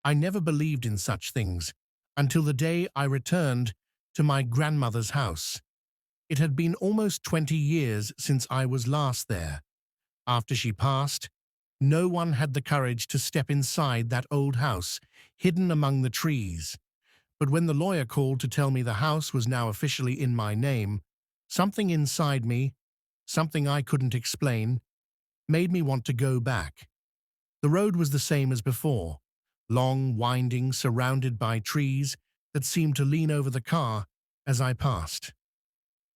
I never believed in such things until the day I returned to my grandmother's house. It had been almost 20 years since I was last there. After she passed, no one had the courage to step inside that old house, hidden among the trees. But when the lawyer called to tell me the house was now officially in my name, something inside me, something I couldn't explain, made me want to go back. The road was the same as before, long, winding, surrounded by trees that seemed to lean over the car as I passed.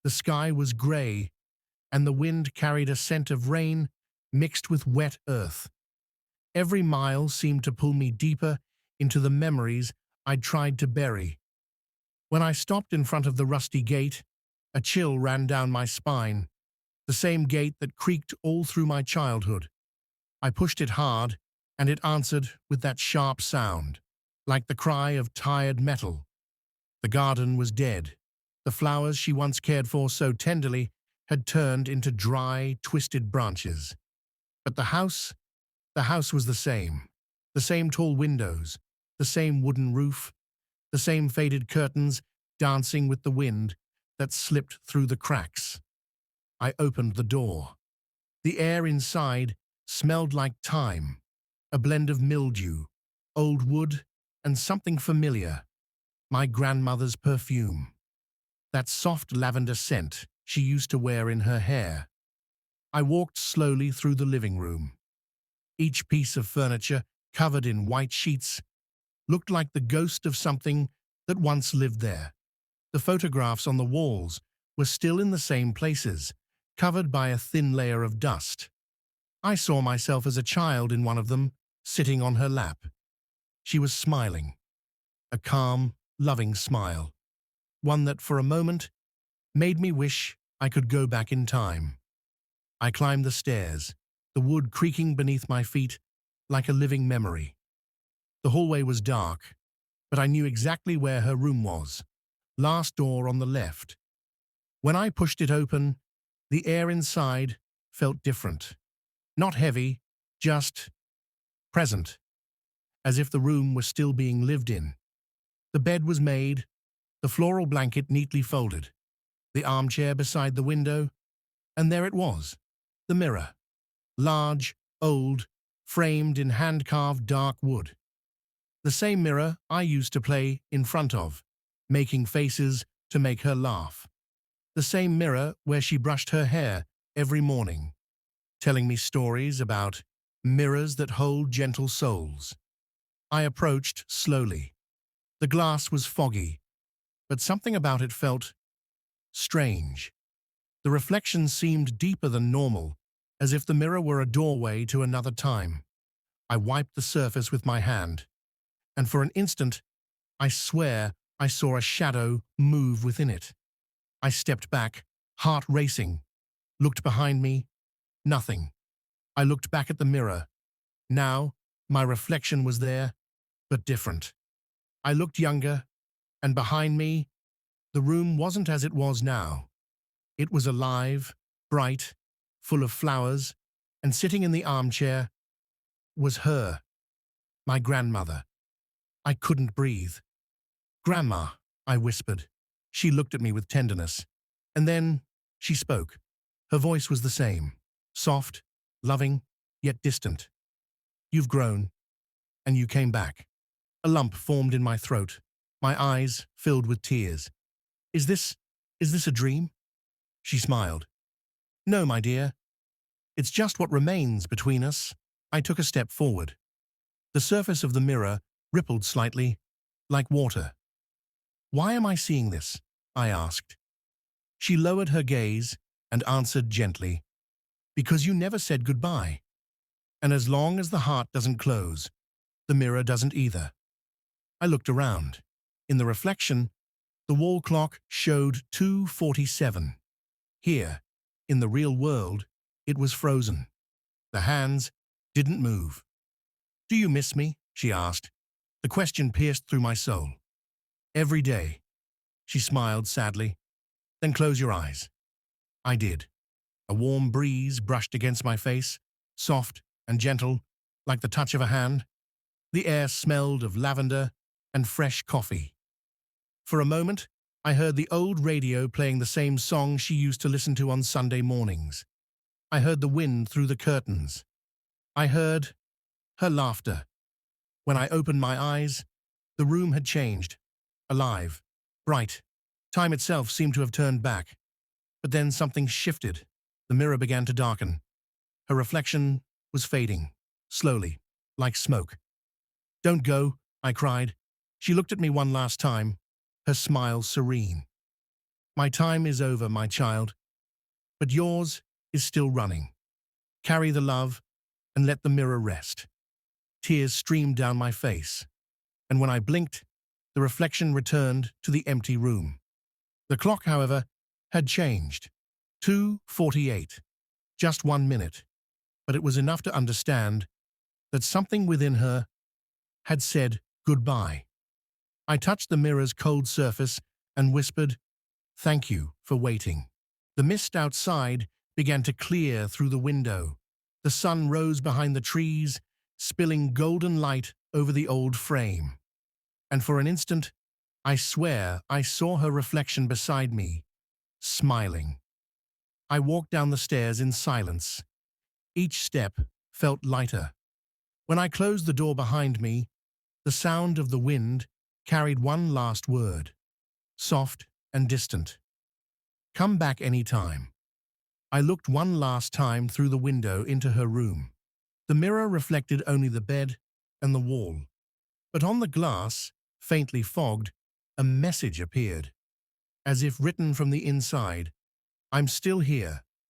The sky was grey, and the wind carried a scent of rain mixed with wet earth. Every mile seemed to pull me deeper into the memories I'd tried to bury. When I stopped in front of the rusty gate, a chill ran down my spine, the same gate that creaked all through my childhood. I pushed it hard, and it answered with that sharp sound, like the cry of tired metal. The garden was dead. The flowers she once cared for so tenderly had turned into dry, twisted branches. But the house was the same tall windows, the same wooden roof, the same faded curtains dancing with the wind that slipped through the cracks. I opened the door. The air inside smelled like time, a blend of mildew, old wood, and something familiar, my grandmother's perfume. That soft lavender scent she used to wear in her hair. I walked slowly through the living room. Each piece of furniture, covered in white sheets, looked like the ghost of something that once lived there. The photographs on the walls were still in the same places, covered by a thin layer of dust. I saw myself as a child in one of them, sitting on her lap. She was smiling, a calm, loving smile, one that for a moment made me wish I could go back in time. I climbed the stairs, the wood creaking beneath my feet like a living memory. The hallway was dark, but I knew exactly where her room was, last door on the left. When I pushed it open, the air inside felt different. Not heavy, just present, as if the room was still being lived in. The bed was made, the floral blanket neatly folded, the armchair beside the window, and there it was, the mirror. Large, old, framed in hand-carved dark wood. The same mirror I used to play in front of, making faces to make her laugh. The same mirror where she brushed her hair every morning, telling me stories about mirrors that hold gentle souls. I approached slowly. The glass was foggy, but something about it felt strange. The reflection seemed deeper than normal, as if the mirror were a doorway to another time. I wiped the surface with my hand, and for an instant, I swear I saw a shadow move within it. I stepped back, heart racing, looked behind me, nothing. I looked back at the mirror. Now, my reflection was there, but different. I looked younger, and behind me, the room wasn't as it was now. It was alive, bright, full of flowers, and sitting in the armchair was her, my grandmother. I couldn't breathe. "Grandma," I whispered. She looked at me with tenderness, and then she spoke. Her voice was the same, soft, loving, yet distant. "You've grown, and you came back." A lump formed in my throat, my eyes filled with tears. Is this a dream?" She smiled. "No, my dear. It's just what remains between us." I took a step forward. The surface of the mirror rippled slightly, like water. "Why am I seeing this?" I asked. She lowered her gaze and answered gently, "Because you never said goodbye. And as long as the heart doesn't close, the mirror doesn't either." I looked around. In the reflection, the wall clock showed 2:47. Here, in the real world, it was frozen. The hands didn't move. "Do you miss me?" she asked. The question pierced through my soul. "Every day." She smiled sadly. "Then close your eyes." I did. A warm breeze brushed against my face, soft and gentle, like the touch of a hand. The air smelled of lavender and fresh coffee. For a moment, I heard the old radio playing the same song she used to listen to on Sunday mornings. I heard the wind through the curtains. I heard her laughter. When I opened my eyes, the room had changed. Alive, bright. Time itself seemed to have turned back. But then something shifted. The mirror began to darken. Her reflection was fading, slowly, like smoke. "Don't go," I cried. She looked at me one last time, her smile serene. "My time is over, my child, but yours is still running. Carry the love and let the mirror rest." Tears streamed down my face, and when I blinked, the reflection returned to the empty room. The clock, however, had changed. 2:48. Just 1 minute, but it was enough to understand that something within her had said goodbye. I touched the mirror's cold surface and whispered, "Thank you for waiting." The mist outside began to clear through the window. The sun rose behind the trees, spilling golden light over the old frame. And for an instant, I swear I saw her reflection beside me, smiling. I walked down the stairs in silence. Each step felt lighter. When I closed the door behind me, the sound of the wind carried one last word, soft and distant. "Come back any time." I looked one last time through the window into her room. The mirror reflected only the bed and the wall. But on the glass, faintly fogged, a message appeared. As if written from the inside, "I'm still here.